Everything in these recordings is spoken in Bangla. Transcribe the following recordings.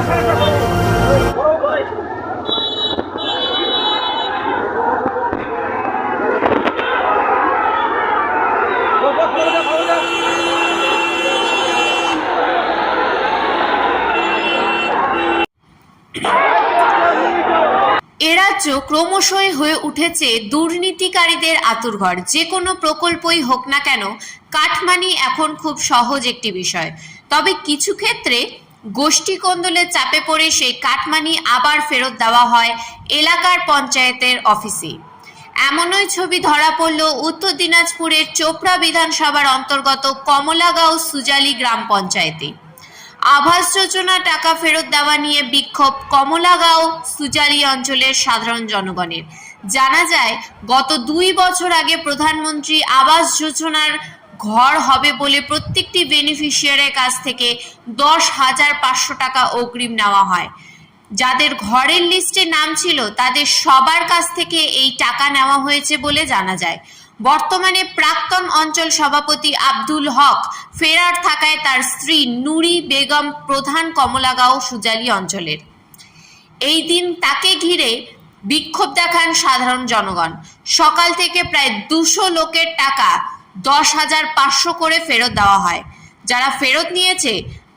এ রাজ্য ক্রমশই হয়ে উঠেছে দুর্নীতিকারীদের আঁতুড়ঘর। যে কোনো প্রকল্পই হোক না কেন, কাটমানি এখন খুব সহজ একটি বিষয়। তবে কিছু ক্ষেত্রে গোষ্ঠী কোন্দলের চাপে পড়ে সেই কাটমানি আবার ফেরত দেওয়া হয় এলাকার পঞ্চায়েতের অফিসে। এমনই ছবি ধরা পড়ল উত্তর দিনাজপুরের চোপড়া বিধানসভার অন্তর্গত কমলাগাঁও সুজালি গ্রাম পঞ্চায়েতে। আবাস যোজনা টাকা ফেরত দেওয়া নিয়ে বিক্ষোভ কমলাগাঁও সুজালি অঞ্চলের সাধারণ জনগণের। জানা যায়, গত 2 বছর আগে প্রধানমন্ত্রী আবাস যোজনার ঘর হবে বলে প্রত্যেকটি বেনিফিশিয়ারের কাছ থেকে 10,500 টাকা অগ্রিম নেওয়া হয়। যাদের ঘরের লিস্টে নাম ছিল তাদের সবার কাছ থেকে এই টাকা নেওয়া হয়েছে বলে জানা যায়। বর্তমানে প্রাক্তন অঞ্চল সভাপতি আব্দুল হক ফেরার থাকায় তার স্ত্রী নুরি বেগম প্রধান কমলাগাঁও সুজালি অঞ্চলের। এই দিন তাকে ঘিরে বিক্ষোভ দেখান সাধারণ জনগণ। সকাল থেকে প্রায় 200 লোকের টাকা 10,500 করে ফেরত দেওয়া হয়। যারা ফেরত নিয়েছে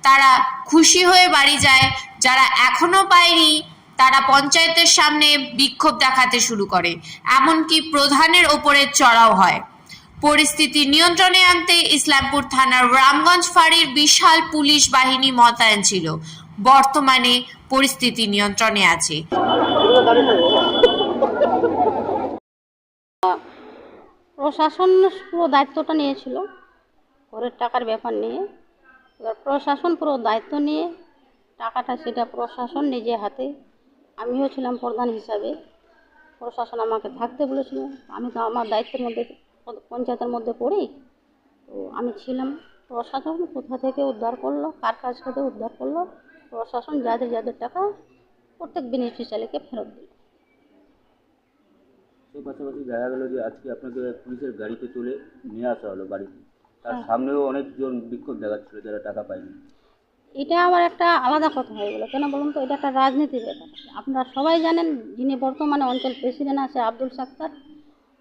তারা খুশি হয়ে বাড়ি যায়, যারা এখনো পায়নি তারা পঞ্চায়েতের সামনে বিক্ষোভ দেখাতে শুরু করে, এমনকি প্রধানের ওপরে চড়াও হয়। পরিস্থিতি নিয়ন্ত্রণে আনতে ইসলামপুর থানার রামগঞ্জ ফাঁড়ির বিশাল পুলিশ বাহিনী মোতায়েন ছিল। বর্তমানে পরিস্থিতি নিয়ন্ত্রণে আছে। প্রশাসন পুরো দায়িত্বটা নিয়েছিল ঘরের টাকার ব্যাপার নিয়ে। এবার প্রশাসন পুরো দায়িত্ব নিয়ে টাকাটা সেটা প্রশাসন নিজে হাতে, আমিও ছিলাম প্রধান হিসাবে, প্রশাসন আমাকে থাকতে বলেছিল। আমি তো আমার দায়িত্বের মধ্যে পঞ্চায়েতের মধ্যে পড়ি, তো আমি ছিলাম। প্রশাসন কোথা থেকে উদ্ধার করলো, কার কাছ থেকে উদ্ধার করলো, প্রশাসন যাদের যাদের টাকা প্রত্যেক বেনিফিশিয়ারিকে ফেরত দিল। সেই পাশাপাশি দেখা গেল যে আজকে আপনাকে পুলিশের গাড়িতে তুলে নিয়ে আসা হলো বাড়িতে, তার সামনেও অনেকজন বিক্ষোভ দেখাচ্ছিল যারা টাকা পায়নি। এটা আবার একটা আলাদা কথা হয়ে গেলো। কেন বলুন তো, এটা একটা রাজনীতির ব্যাপার। আপনারা সবাই জানেন যিনি বর্তমানে অঞ্চল প্রেসিডেন্ট আছে আব্দুল সাত্তার,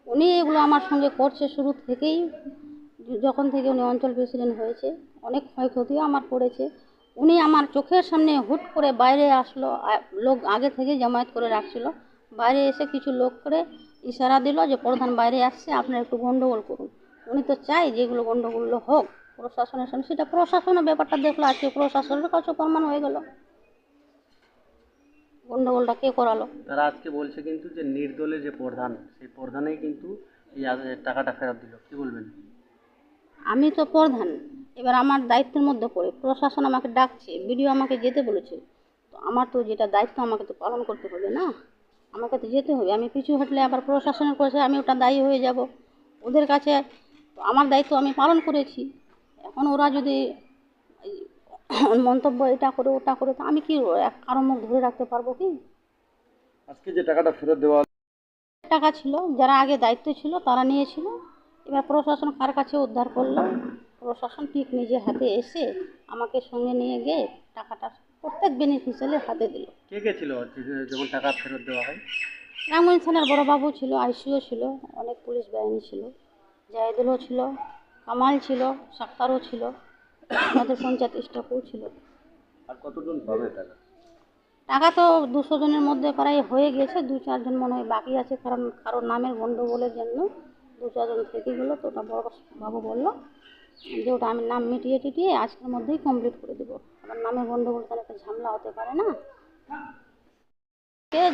উনি এগুলো আমার সঙ্গে করছে শুরু থেকেই। যখন থেকে উনি অঞ্চল প্রেসিডেন্ট হয়েছে অনেক ক্ষয়ক্ষতিও আমার করেছে। উনি আমার চোখের সামনে হুট করে বাইরে আসলো, লোক আগে থেকে জামায়াত করে রাখছিল, বাইরে এসে কিছু লোক করে ইশারা দিল যে প্রধান বাইরে আসছে, আপনারা একটু গন্ডগোল করুন। উনি তো চাই যেগুলো গন্ডগোল হোক প্রশাসনের সামনে, সেটা প্রশাসনের ব্যাপারটা দেখলো। আজকে প্রশাসনের কাছে প্রমাণ হয়ে গেল গন্ডগোলটা কে করালো। তারা আজকে বলছে কিন্তু যে নির্দলের যে প্রধান, সেই প্রধানেই কিন্তু এই টাকাটা ফেরত দিল। কি বলবেন? আমি তো প্রধান, এবার আমার দায়িত্বের মধ্যে পড়ে প্রশাসন আমাকে ডাকছে, বিডিও আমাকে যেতে বলেছে, তো আমার তো যেটা দায়িত্ব আমাকে তো পালন করতে হবে না, আমাকে তো যেতে হবে। আমি পিছু হটলে আবার প্রশাসনের কাছে আমি ওটা দায়ী হয়ে যাব ওদের কাছে। তো আমার দায়িত্ব আমি পালন করেছি। এখন ওরা যদি মন্তব্য এটা করে ওটা করে, তো আমি কি কারো মুখ ধরে রাখতে পারবো কি? আজকে যে টাকাটা ফেরত দেওয়া টাকা ছিল, যারা আগে দায়িত্ব ছিল তারা নিয়েছিল। এবার প্রশাসন কার কাছে উদ্ধার করলো, প্রশাসন ঠিক নিজের হাতে এসে আমাকে সঙ্গে নিয়ে গিয়ে টাকাটা প্রত্যেক বেনিফিশিয়ারির হাতে দিল। কে কে ছিল যখন টাকা ফেরত দেওয়া হয়? রামগঞ্জ থানার বড়বাবু ছিল, আইসিও ছিল, অনেক পুলিশ বাহিনী ছিল, জাহিদুলও ছিল, কামাল ছিল, সাক্তারও ছিল, আমাদের পঞ্চায়েত স্টাফও ছিল। আর কতজন পাবে টাকা? টাকা তো 200 জনের মধ্যে প্রায় হয়ে গেছে, 2-4 জন মনে হয় বাকি আছে, কারণ কারোর নামের গণ্ডগোলের জন্য 2-4 জন থেকে গেলো। তো ওটা বড় বাবু বললো যে ওটা আমি নাম মিটিয়ে টিটিয়ে আজকের মধ্যেই কমপ্লিট করে দেবো। আমার নামের গণ্ডগোল তাহলে একটা ঝামেলা হতে পারে না।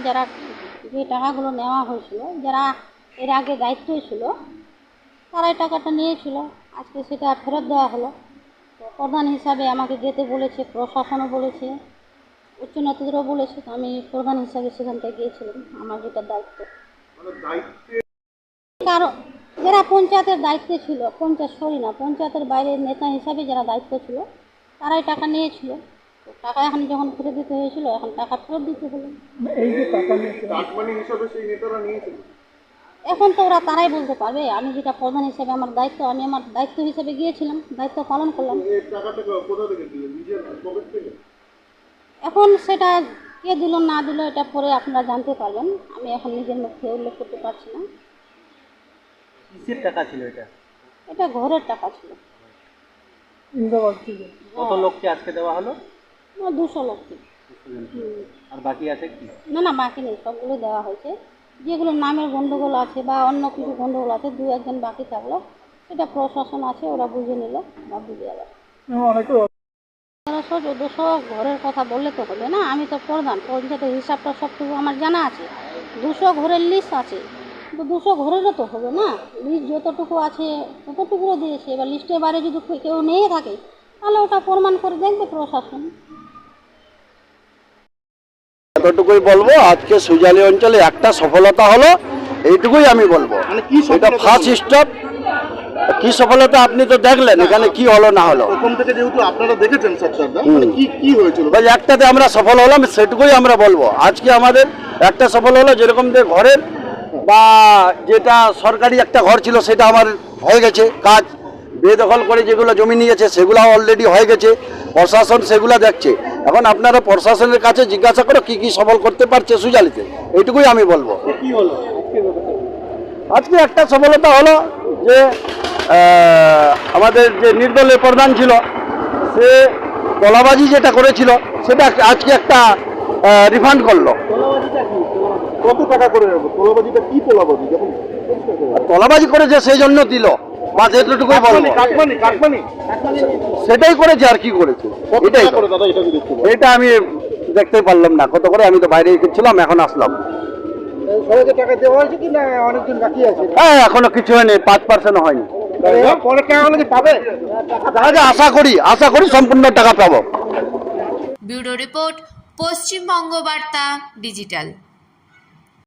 যারা যে টাকাগুলো নেওয়া হয়েছিল, যারা এর আগে দায়িত্বই ছিল, তারাই টাকাটা নিয়েছিল। আজকে সেটা ফেরত দেওয়া হলো। তো প্রধান হিসাবে আমাকে যেতে বলেছে, প্রশাসনও বলেছে, উচ্চ নেতৃত্বও বলেছে। তো আমি প্রধান হিসাবে সেখানটায় গিয়েছিলাম, আমার যেটা দায়িত্ব। কারণ যারা পঞ্চায়েতের দায়িত্বে ছিল, পঞ্চায়েতের বাইরে নেতা হিসাবে যারা দায়িত্ব ছিল তারাই টাকা নিয়েছিল। তো টাকা এখন যখন ফেরত দিতে হয়েছিল, এখন টাকা ফেরত দিতে হলো। এই যে টাকা হিসাবে সেই নেতারা নিয়েছিল, এখন তো ওরা তারাই বলতে পারবে। আমি যেটা প্রধান হিসেবে আমার দায়িত্ব, আমি আমার দায়িত্ব হিসেবে গিয়েছিলাম, দায়িত্ব পালন করলাম। এই টাকাটা কোথা থেকে দিলেন? নিজের পকেট থেকে? এখন সেটা কে দিল না দিল এটা পরে আপনারা জানতে পারবেন, আমি এখন নিজের মুখে উল্লেখ করতে পারছি না। কিসের টাকা ছিল এটা? এটা ঘরের টাকা ছিল। কত লোককে আজকে দেওয়া হলো? 200 লোককে। আর বাকি আছে কি? না না বাকি নেই, সবগুলো দেওয়া হয়েছে। যেগুলো নামের গন্ডগোল আছে বা অন্য কিছু গন্ডগোল আছে, 2-1 বাকি থাকলো, সেটা প্রশাসন আছে, ওরা বুঝে নিল বা বুঝে গেল। 1300-1400 ঘরের কথা বললে তো হবে না, আমি তো প্রধান, পঞ্চায়েতের হিসাবটা সবটুকু আমার জানা আছে। 200 ঘরের লিস্ট আছে, কিন্তু 200 ঘরেরও তো হবে না, লিস্ট যতটুকু আছে ততটুকুও দিয়েছে। এবার লিস্টের বাইরে যদি কেউ নিয়ে থাকে তাহলে ওটা প্রমাণ করে দেখবে প্রশাসন। এতটুকুই বলবো, আজকে সুজালি অঞ্চলে একটা সফলতা হলো, এইটুকুই আমি বলবো। মানে কি এটা সফলতা ফার্স্ট হলো? স্টেপ। কি সফলতা আপনি তো দেখলেন এখানে কি হলো না হলো। প্রথম থেকে যেহেতু আপনারা দেখেছেন সরকারদা, মানে কি হয়েছিল? ভাই একটাতে আমরা সফল হলাম, সেটুকুই আমরা বলবো। আজকে আমাদের একটা সফল হলো, যেরকম যে ঘরের বা যেটা সরকারি একটা ঘর ছিল সেটা আমার হয়ে গেছে কাজ। বেদখল করে যেগুলো জমি নিয়েছে সেগুলো অলরেডি হয়ে গেছে, প্রশাসন সেগুলো দেখছে। এখন আপনারা প্রশাসনের কাছে জিজ্ঞাসা করো কি কি সফল করতে পারছে সুজালিতে, এইটুকুই আমি বলবো। কি হলো আজকে একটা সফলতা হলো যে আমাদের যে নির্দলীয় প্রধান ছিল সে তোলাবাজি যেটা করেছিল সেটা আজকে একটা রিফান্ড করলো। কত টাকা করে তোলাবাজিটা? কি তোলাবাজি? যখন তোলাবাজি করেছে সেই জন্য দিল, বা যেটুকুই বলবো কাটমানি সেটাই করেছে। আর কি করেছে কত এটাই টাকা তো। করে দাদা এটা কি দেখতে পাবো? এটা আমি দেখতে পারলাম না কত করে, আমি তো বাইরে ছিলাম, এখন আসলাম। সবাইকে টাকা দেওয়া হয়েছে কি না অনেকদিন বাকি আছে? হ্যাঁ এখনো কিছু হয়নি, 5% হয়নি। পরের টাকা হলে কি পাবে? দেখা যায়, আশা করি সম্পূর্ণ টাকা পাবো। ব্যুরো রিপোর্ট, পশ্চিমবঙ্গ বার্তা ডিজিটাল।